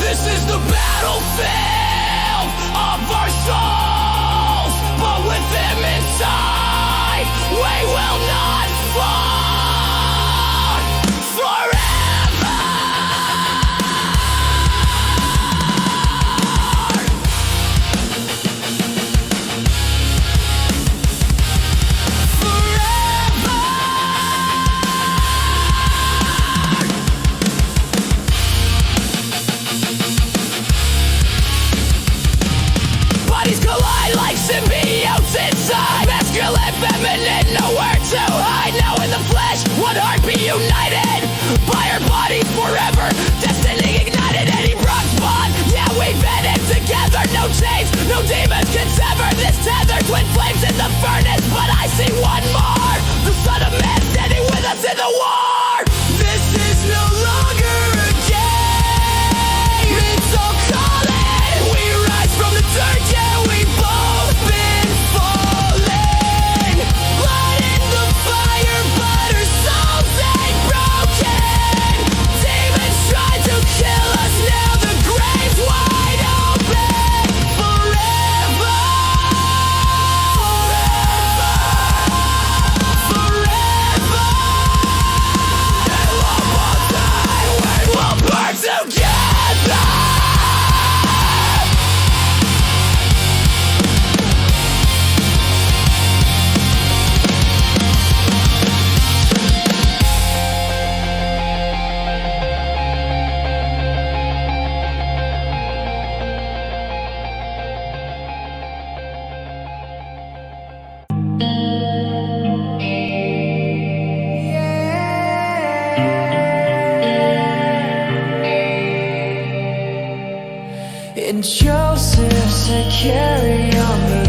This is the battlefield of our souls, but with him inside, we will not fall forever. Bodies collide like symbiotes inside. Masculine, feminine, nowhere to hide. Now in the flesh, one heart be united by our bodies forever. Destiny ignited, any Brock's bond. Yeah, we've been in together. No chains, no demons can sever this tether. Twin flames in the furnace, but I see one more. The Son of Man standing with us in the war. This is no longer a game. It's all calling. We rise from the dirt, yeah, we've both been falling. Light in the fire, but our souls ain't broken. Demons try to kill us, now the grave's wide open. Forever, forever, and we'll both die when we'll burn together. In Joseph, Zakari on the